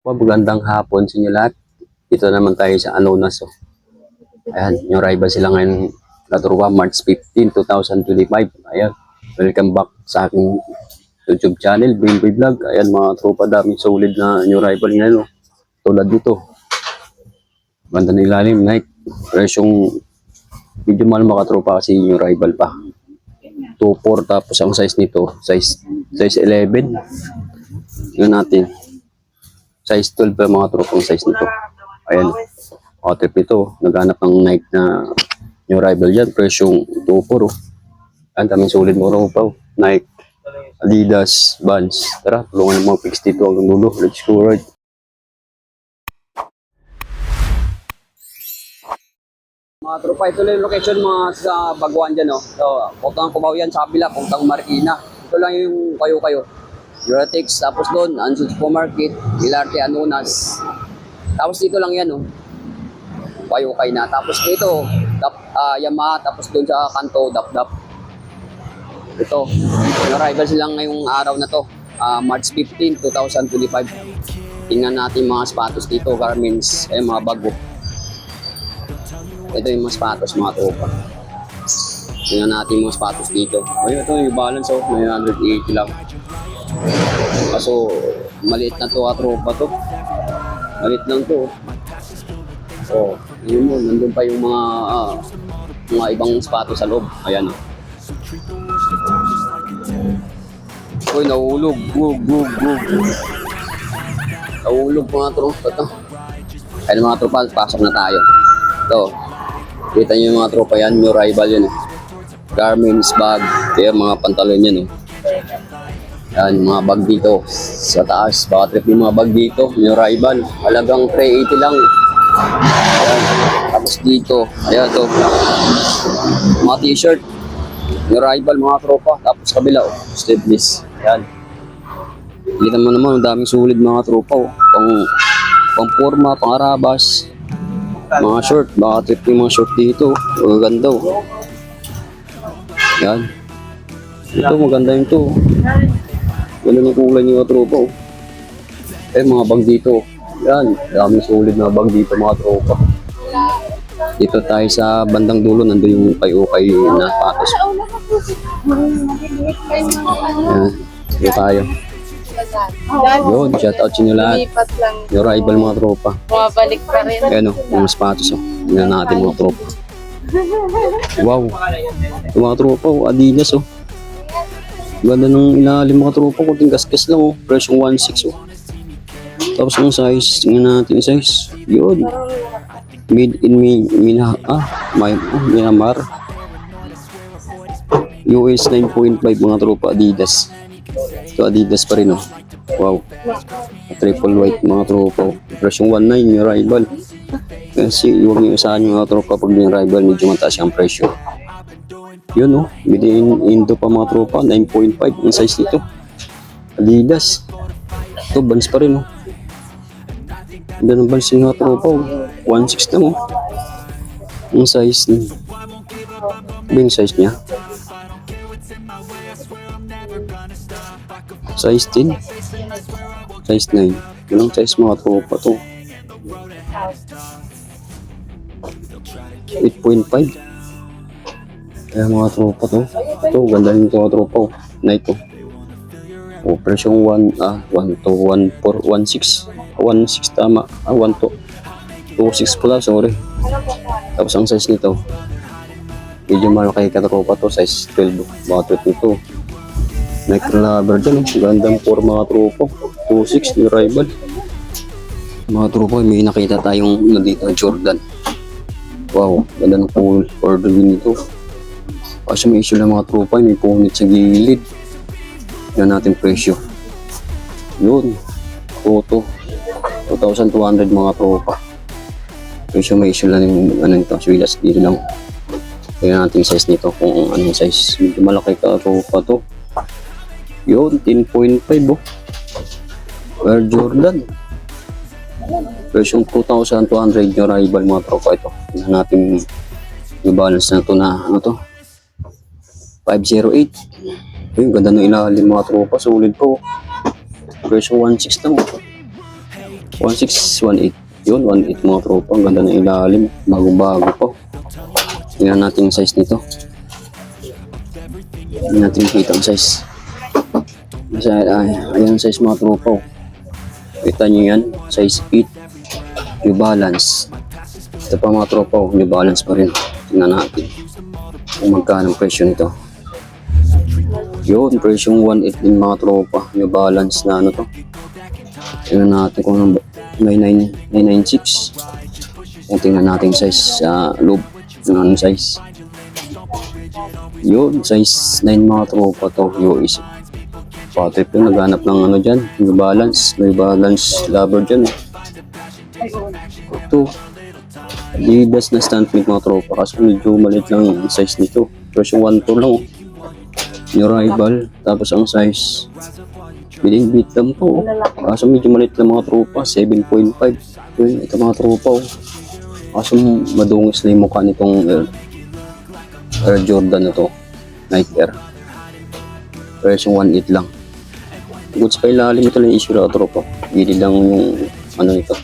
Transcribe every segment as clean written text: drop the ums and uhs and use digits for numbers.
Magandang hapon sa inyo lahat. Dito naman tayo sa Anonas. Oh. Ayan, yung rival sila ngayon naturuan March 15, 2025. Ayan, welcome back sa aking YouTube channel, Brainboy Vlog. Ayan mga tropa, daming solid na new rival ngayon. Oh. Tulad dito. Banda ng ilalim, night. Presyong medyo mahal mga tropa kasi yung rival pa. 2.4 tapos ang size nito, size 11. Yun natin. Size 12 pa mga tropang size nito. Ayan. O, trip ito. Naghanap ng Nike na new rival dyan. Presyong 2.4. Oh. Ayan, daming solid mo raw pa. Nike, Adidas, Vans. Tara, tulungan ng mga fix dito hanggang dulo. Let's go right. Mga tropa, ito lang yung location mga sa Baguan dyan. Oh. So, Putang Cubao yan sa kabila, Putang Marikina. Ito lang yung kayo-kayo. Eurotex, tapos doon, Anson Supermarket, Ilarte, Anonas. Tapos dito lang yan, oh. Payukay na. Tapos dito, Yamaha, tapos doon sa kanto, Dap-Dap. Ito, yung rival silang ngayong araw na to, March 15, 2025. Tingnan natin mga sapatos dito, garments, mga bago. Ito yung mga sapatos, mga tropa. Tingnan natin mga sapatos dito. Ayun, ito yung balance, oh, 980 lang. Kaso, maliit na to, tropa to. Maliit lang to. So, yun mo, nandun pa yung mga ibang sapatos sa loob. Ayan, oh. Uy, nahulog. Nahulog mga tropa to. Ayun mga tropa, pasok na tayo. Ito, kita nyo yung mga tropa yan, new rival yun. Garments, bag, kaya mga pantalon yan. Yan, mga bag dito sa taas. Baka trip yung mga bag dito, new rival. Halagang 380 lang. Ayan. Tapos dito, ayan to. Mga t-shirt, new rival, mga tropa. Tapos kabila, oh, sleeveless. Ayan. Kita mo naman, ang daming sulit mga tropa. Oh. Pang forma, pang arabas. Mga short, baka trip yung mga short dito. Maganda, oh. Yan. Ito, maganda yung to. Ganda ng kulay niyo mga tropa. Oh. Mga bag dito. Yan, daming solid na bag dito mga tropa. Dito tayo sa bandang dulo, nandun yung ukay-ukay na patos. Yan, dito tayo. Yun, shout out sa inyo lahat. Yung rival mga tropa. Bumabalik pa rin. Ayan o, yung sapatos o. Tingnan natin mga tropa. Wow. Yung mga tropa o, Adidas o. Ganda ng ilalim mga tropa, kunting gasgas lang oh. Presyong 1.6 oh. Tapos yung size, tingnan natin yung size. Yun. Made in Myanmar. US 9.5 mga tropa, Adidas. Ito Adidas pa rin oh. Wow. Triple white mga tropa oh. Presyong 1.9 yung rival. Kasi huwag niyo usahan yung mga tropa pag yung rival, medyo mataas yung presyo. Yun oh, bidin Indo pa mga tropa, 9.5 yung size nito. Adidas. Ito, Vans pa rin oh. Ganda ng Vans yung mga tropa oh. 1.6 lang oh. Yung size niya. Ano yung size niya? Size 10. Size 9. Yun ang size mga tropa to. 8.5. Kaya mga tropa to. Ito, ganda rin ito mga tropa. Oh. Nike. Oh, presyong 1 to 1.4, 1.6. 1.6 tama. 1 to 2.6 pala, sorry. Tapos ang size nito. Medyo malaki katropa to, size 12. Mga trip nito. Nike rubber dyan. Oh. Gandang for mga tropa. 2.6 yung rival. Mga tropa, may nakita tayong dito, Jordan. Wow, ganda ng full order nito. Kasi may issue lang mga tropa, may punit sa gilid. Yan natin presyo. Yun. Photo. 2,200 mga tropa. Presyo may issue lang yung ito. Swilas dito lang. Kaya natin size nito kung anong size. Medyo malaki ka tropa to. Yun. 10.5 oh. Air Jordan. Presyong 2,200 yung rival mga tropa ito. Tingnan natin yung balance na to na ano to. 508. Ayun, ganda ng ilalim mga tropa. Sulit po. Version 1.6 lang. 1618. Yun, 18 mga tropa. Ang ganda ng ilalim. Bago-bago po. Tingnan natin yung size nito. Tingnan natin kita ang size. Ayan ang size mga tropa. Kita nyo yan. Size 8. New Balance. Ito pa mga tropa. New Balance pa rin. Tingnan natin kung magkano ang presyo nito. Yun, presyong 1.8 din mga tropa. New Balance na ano to. Tingnan natin kung ano 996. Tingnan natin size sa loob. Tingnan size. Yun, size 9 mga tropa to. US. Pati po naghanap ng ano dyan. New Balance. New Balance lover dyan. Ito. Adidas na standpick mga tropa. Kasi medyo maliit lang ang size nito. Presyong 1.4 lang. New Rival. Tapos ang size. Biling beat lang po. Kaso medyo maliit lang mga tropa. 7.5. Ito mga tropa. Kaso madungis na yung mukha nitong Air Jordan na to. Nike Air. Presyong 1.8 lang. Goods pa ilalim ito lang issue na tropa. Gili lang yung ano nito.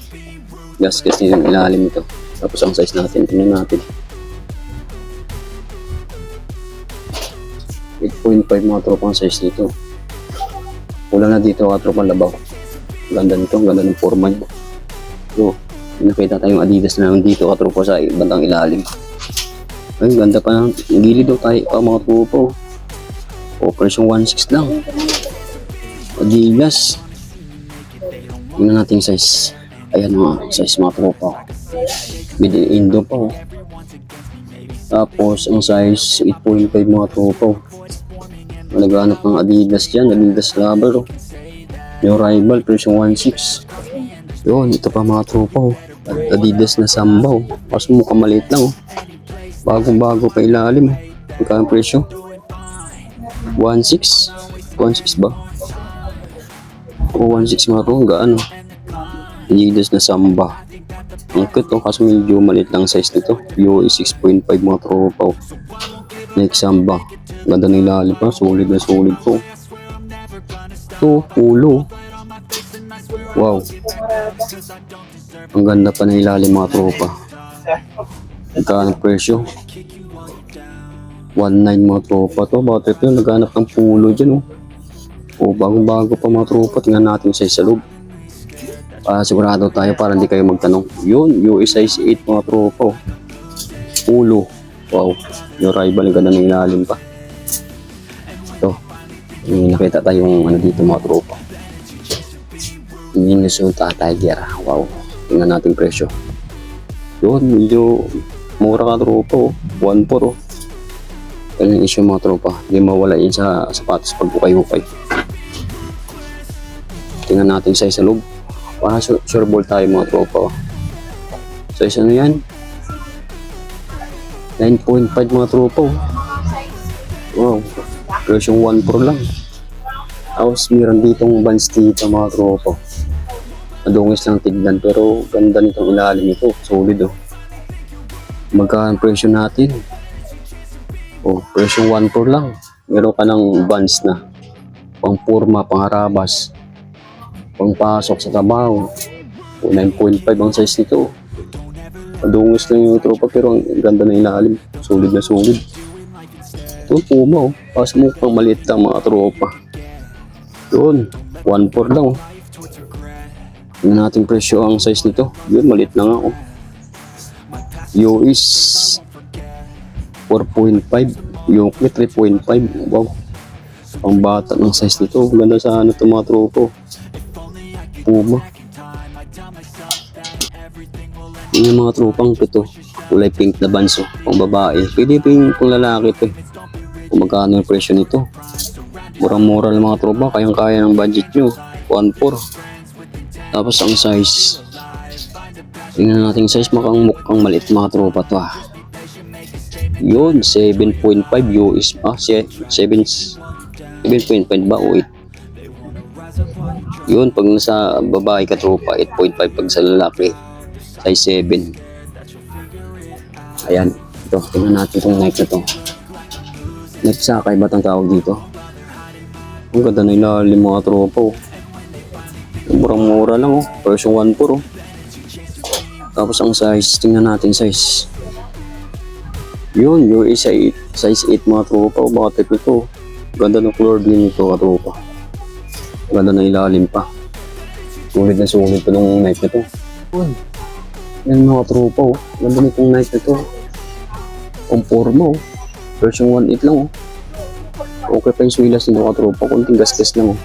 Gasgas nito yung ilalim ito. Tapos ang size natin. Tingnan natin. 8.5 mga tropa ang size nito. Kulang na dito mga tropa labaw. Ganda nito. Ganda ng forma niya. So, nakita tayong Adidas na lang dito mga tropa sa bandang ilalim. Ay, ganda pa ng gilid daw tayo mga tropa. Operation 1.6 lang. Adidas. Tingnan natin yung size. Ayan mga size mga tropa. Middle Indo pa. Tapos ang size 8.5 mga tropa. Naghanap ng Adidas dyan. Adidas lover. Yung rival version 1.6. Yun, ito pa mga tropa. Adidas na Samba. Kasi mukhang maliit lang. Bagong-bago pa ilalim. Magkano presyo? 1.6. 1.6 ba? O 1.6 mga tropa. Gaano? Adidas na Samba. Ang cute kasi medyo maliit lang size nito. UE 6.5 mga tropa. Nike Samba. Ganda ng ilalim pa. Solid na solid po. Ito, pulo. Wow. Ang ganda pa ng ilalim mga tropa. Magkano presyo? 1.9 mga tropa to. Bakit ito? Naghanap ng pulo dyan. Bagong-bago pa mga tropa. Tingnan natin size sa loob. Sigurado tayo para hindi kayo magtanong. Yun, US size 8 mga tropa. Pulo. Wow. Yung rival, ganda ng ilalim pa. Ito. Nakita tayong ano dito mga tropa. Minnesota Tiger. Wow. Tingnan natin presyo. Yun, medyo mura ka tropa. 1.4. Yan yung issue mga tropa. Hindi mawala yun sa sapatos pag bukay-bukay. Tingnan natin size sa loob. Para sure ball tayo mga tropa. Size ano yan? 9.5 mga tropa. Wow. Presyong 1.4 lang. Tapos meron ditong bands dito mga tropa. Madungis lang tignan pero ganda nitong ilalim ito. Solid Magkano presyo natin? Presyong 1.4 lang. Meron ka ng bands na. Pang purma, pang harabas. Pangpasok sa trabaho. 9.5 ang size nito. Madungis lang yung tropa pero ang ganda na ilalim. Solid na solid. Ito puma Pas mo pang maliit lang mga tropa. Yun. 1.4 lang Tingnan natin presyo ang size nito. Yun, maliit lang ako. US 4.5. Yung 3.5. Wow. Ang bata ng size nito. Ganda sa ano ito mga tropa. Puma. Yung mga tropang ito. Kulay pink na banso. Pang babae. Pwede pa yung pang lalaki ito. Kung magkano yung presyo nito. Murang-mura lang mga tropa. Kayang-kaya ng budget nyo. 1.4. Tapos ang size. Tingnan natin size. Mukhang maliit mga tropa to Yun. 7.5 US. 7.5 ba o 8? Yun, pag nasa babae ka tropa, 8.5 pag sa lalaki, size 7. Ayan, ito, tingnan natin itong Nike na to. Nike Sakay ba itong tawag dito? Ang ganda na ilalim mga tropa. Murang-mura lang, oh. Version 1.4, oh. Tapos ang size, tingnan natin size. Yun, US size 8 mga tropa, oh. Baka type ito. Ganda ng color din ito, katropa. Ganda ng ilalim pa. Sulit na sulit pa nung knife na to. Yun. Yan mga tropa, oh. Ganda nitong knife na to. Ang forma, oh. Version 1.8 lang, oh. Okay pa yung swilas nito, katropa. Kunting gas-gas lang, oh.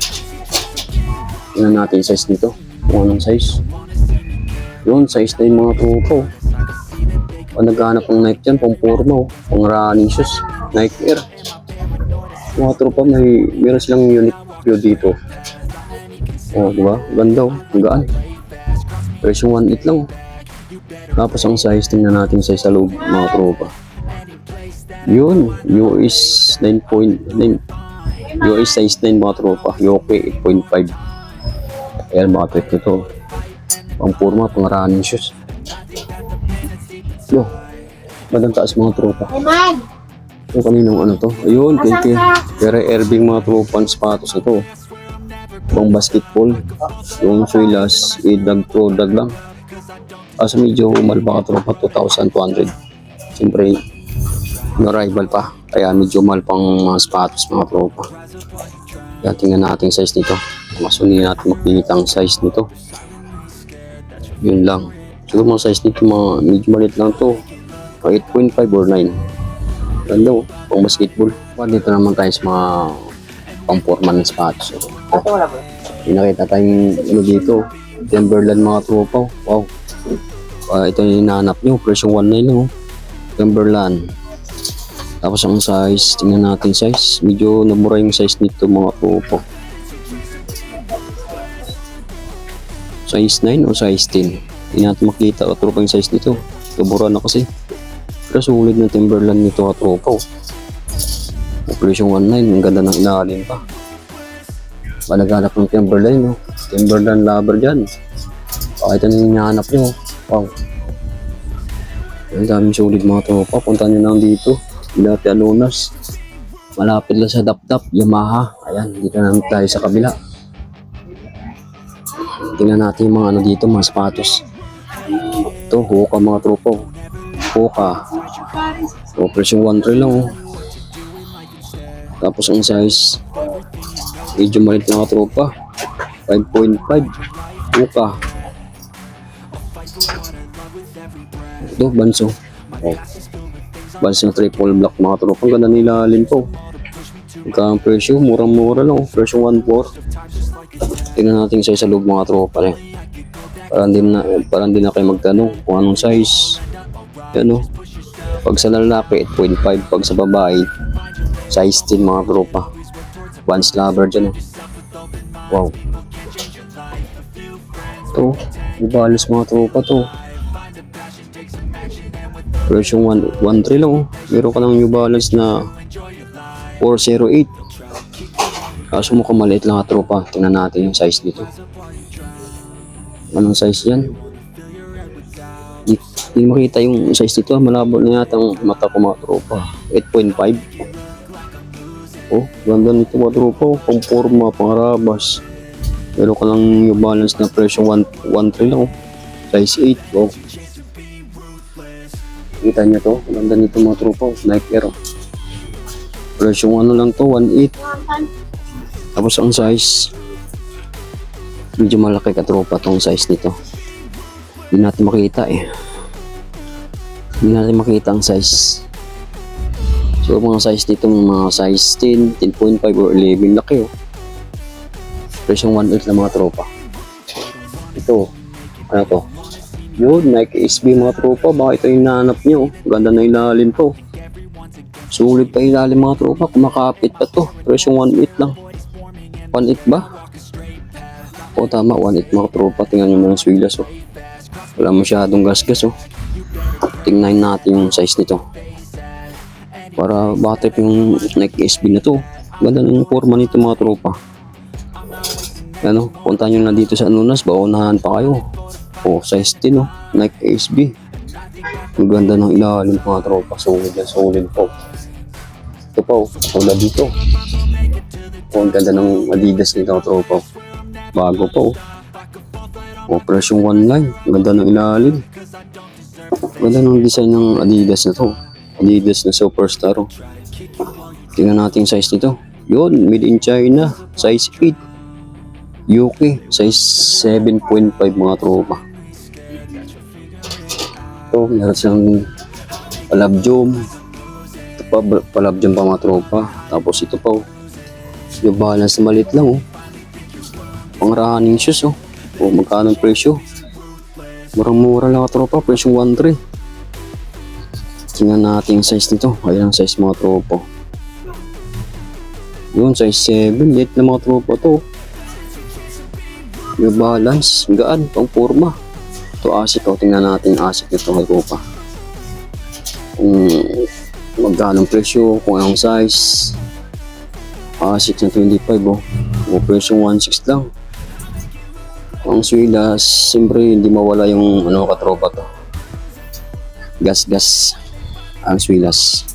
Tingnan natin size nito. Kung anong size. Yun, size na yung mga tropa, oh. Pag naghahanap ng knife dyan, pang forma, oh. Pang running shoes. Knife air. Mga tropa, meron silang unit view dito. Oh, di ba? Ganda, oh. Ang gaan. Version 1.8 lang, oh. Tapos ang size, tingnan natin size sa loob, mga tropa. Yun, US 9.9. US size 9, mga tropa. Yoke 8.5. Ayan, mga trip nito. Pang forma, pang running shoes. Yo, magandang taas, mga tropa. Yung kaninong ano to? Ayun, pero Airbing, mga tropa, ang sapatos na to. Pang basketball. Yung swilas, dag lang. Kaso medyo mahal pa, tropa, 2,200. Siyempre, no-rival pa. Kaya medyo mahal pang mga sapatos, mga tropa. Kaya tingnan natin size nito. Masuni natin makikita ang size nito. Yun lang. Siguro mga size nito, mga medyo maliit lang to. 8.5 or 9. Ganda, oh, pang basketball. Dito naman tayo sa mga pang-forma ng sapatos. May nakita tayong ano dito. Timberland, mga tropa. Wow. Ito yung hinahanap nyo. Version 1.9 lang, oh. Timberland. Tapos ang size, tingnan natin size. Medyo namura yung size nito, mga tropa. Size 9 o size 10. Hindi natin makita o tropa yung size nito. Namura na kasi. Pero sulit na Timberland nito, katropa. Version 1.9, ang ganda ng ilalim pa. Malaghanap ng Timberland, no? Timberland lover dyan. Pakita nyo yung hinahanap nyo. Wow. Ang daming sulit, mga tropa. Punta nyo lang dito. Dati Alunas. Malapit lang sa Dap-Dap, Yamaha. Ayan, dito naman tayo sa kabila. Tingnan natin yung mga ano dito, mga sapatos. Ito, Hoka, mga tropa. Hoka. So, version 1.3 lang, oh. Tapos ang size, medyo malit na, mga tropa. 5.5. Hoka. Ito, Banso. Oh. Banso na triple black, mga tropa. Ang ganda nila alin po. Ang presyo, murang-mura lang, oh. Version 1.4. Tingnan natin size sa loob, mga tropa rin. Parang din na kayo magtanong kung anong size. Yan, oh. Pag sa lalaki, 8.5. Pag sa babae, size 10, mga tropa. Vans lover dyan, oh. Wow. Ito, ibalos, mga tropa to. Version 1.3 lang, oh. Meron ka ng New Balance na 408. Kaso mukhang maliit lang, tropa. Tingnan natin yung size dito. Anong size yan? Hindi makita yung size dito. Malabo na yata ang mata ko, mga tropa. 8.5. Oh, ganda nito, mga tropa. Pang forma, pang rabas. Meron ka lang New Balance na presyo 1.3 lang, oh. Size 8. Oh. Kita nyo to. Ganda nito, mga tropa. Nike Air. Presyo ano lang to, 1.8. Tapos ang size, medyo malaki, katropa, tong size nito. Hindi natin makita eh. Hindi natin makita ang size. So mga size dito, mga size 10, 10.5 or 11, laki, oh. Presyo 1.8 na, mga tropa. Ito, ano to? Yun, Nike SB, mga tropa. Baka ito yung nahanap nyo. Ganda na ilalim to. Sulit pa ilalim, mga tropa. Kumakapit pa to. Presyo 1.8 lang. 1.8 ba? O tama, 1.8, mga tropa. Tingnan nyo mga swilas, oh. Wala masyadong gas-gas, oh. Tingnan natin yung size nito. Para baka trip yung Nike SB na to. Ganda ng forma nito, mga tropa. Ano, punta nyo na dito sa Alunas. Baunahan pa kayo. Oh, size 10, oh. Nike SB. Ang ganda ng ilalim, mga tropa. Solid na solid po. Ito pa, oh. Wala dito. Oh, ang ganda ng Adidas nito, tropa. Bago po. O, presyong 1 line. Ganda ng ilalim. Ganda ng design ng Adidas na to. Adidas na Superstar. Oh. Tingnan natin yung size nito. Yun, made in China. Size 8. UK. Size 7.5 mga tropa. Ito, meron siyang palabjom. Ito pa, palabjom pa mga tropa. Tapos ito pa, oh. Yung balance na maliit lang, oh. Pang running shoes, oh. O, magkano ang presyo? Murang-mura lang mga tropa. Presyong 1.3. Tingnan natin yung size nito. Ayan ang size mga tropa. Yun, size 7. Liit na mga tropa to. Yung balance, gaan, pang forma. Ito ASIC, oh. Tingnan natin yung ASIC nito mga tropa. Magkano ang presyo, kung anong size. ASIC na 25, oh. O, presyong 1.6 lang. Ang swilas, siyempre hindi mawala yung ano katropa to. Gas ang swilas.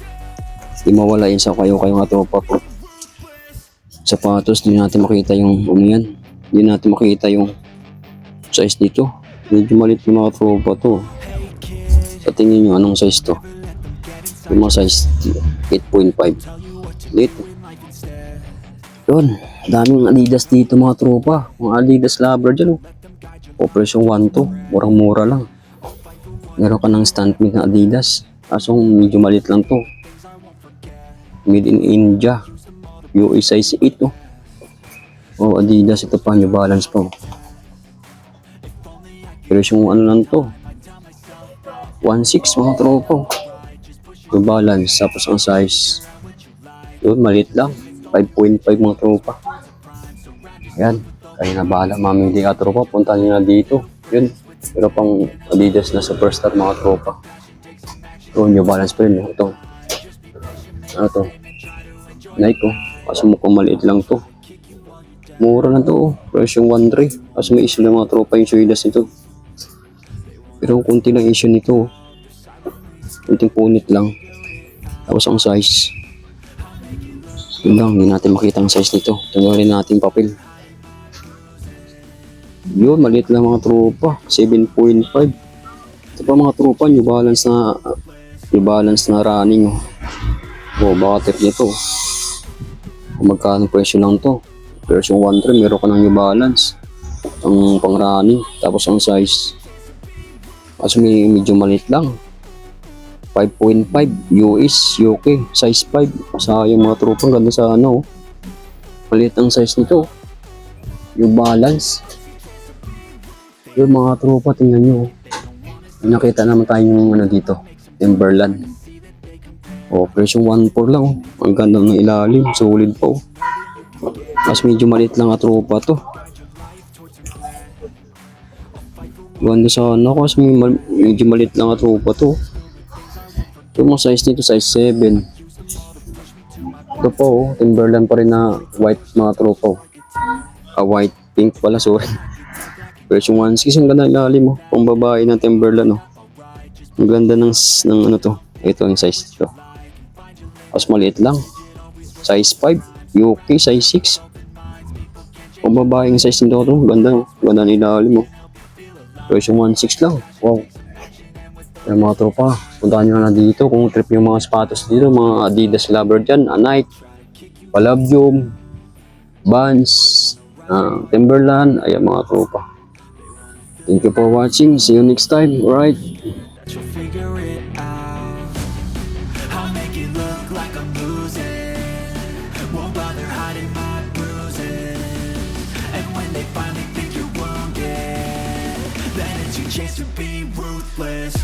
Hindi mawala yun sa kayo katropa po. Sapatos, hindi natin makita yung yan. Hindi natin makita yung size nito. Medyo maliit yung mga tropa to. Sa tingin nyo, anong size to? Yung mga size 8.5. Lit. Yun, daming Adidas dito mga tropa. Mga Adidas lover dyan, oh. O, presyong 1 to. Murang-mura lang. Meron ka ng stand-made na Adidas. Kaso medyo maliit lang to. Made in India. US size 8, oh. O, Adidas. Ito pa, New Balance po. Presyong ano lang to. 1.6 mga tropa. New Balance. Tapos ang size. Yun, maliit lang. 5.5 mga tropa. Ayan. Kaya na bahala mamili ka tropa. Punta nyo na dito. Yun. Pero pang Adidas na Superstar mga tropa. Ito, New Balance pa rin. Ito. Ano to? Nike, oh. Kaso mukhang maliit lang to. Mura na to, oh. Presyong 1.3. Kaso may issue na mga tropa yung Suidas nito. Pero kunti lang issue nito, oh. Kunting punit lang. Tapos ang size. Yun lang, hindi natin makita ang size nito. Tanggalin natin papel. Yun, maliit lang mga tropa. 7.5. Ito pa mga tropa, New Balance na running. O, baka tip nito. Kung magkano presyo lang to. Version 1.3, meron ka ng New Balance. Ang pang running. Tapos ang size. Kasi medyo maliit lang. 5.5 US, UK, size 5. Sayang mga tropa, ganda sa ano. Maliit ang size nito. Yung balance. Yung mga tropa, tingnan nyo. Nakita naman tayo yung ano dito. Timberland. O, presyong 1.4 lang. Oh. Ang ganda ng ilalim. Solid po. Mas medyo maliit lang ang tropa to. Ganda sa ano. Kasi medyo maliit lang ang tropa to. Yung mga size nito, size 7. Ito po, oh, Timberland pa rin na white mga tropa. White, pink pala, sorry. Version 1.6, ang ganda ng ilalim, oh. Pang babae ng Timberland, oh. Ang ganda ng ano to. Ito yung size nito. Mas maliit lang. Size 5, UK, size 6. Pang babae yung size nito, oh. Ganda, oh. Ganda ng ilalim, oh. Version 1.6 lang. Wow. Yung mga tropa, puntahan nyo na dito kung trip yung mga sapatos dito, mga Adidas lover dyan, Nike, Palladium, Vans, Timberland, ayan mga tropa. Thank you for watching, see you next time, alright? You'll figure it out. I'll make it look like I'm losing. Won't bother hiding my bruises. And when they finally think you're wounded, then it's your chance to be ruthless.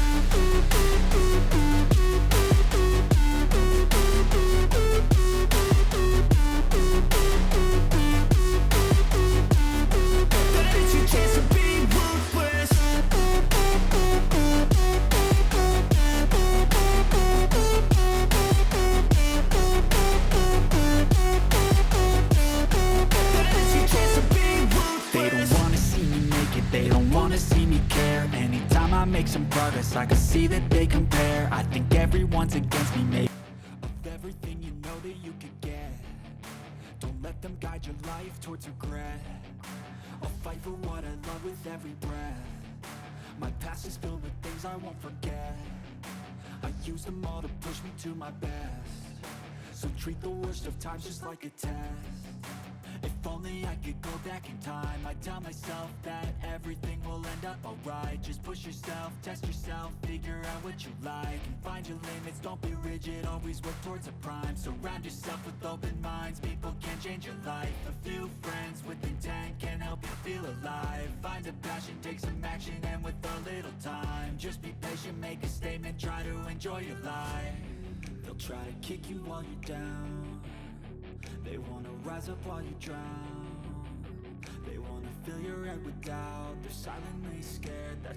They don't wanna see me care. Anytime I make some progress, I can see that they compare. I think everyone's against me, maybe of everything you know that you could get. Don't let them guide your life. life towards regret. I'll fight for what I love with every breath. My past is filled with things I won't forget. I use them all to push me to my best. So treat the worst of times just like a test. If only I could go back in time, I'd tell myself that everything will end up alright. Just push yourself, test yourself, figure out what you like, and find your limits, don't be rigid, always work towards a prime. Surround yourself with open minds, people can change your life. A few friends with intent can help you feel alive. Find a passion, take some action, and with a little time, just be patient, make a statement, try to enjoy your life. They'll try to kick you while you're down. They wanna rise up while you drown. They wanna fill your head with doubt. They're silently scared. That's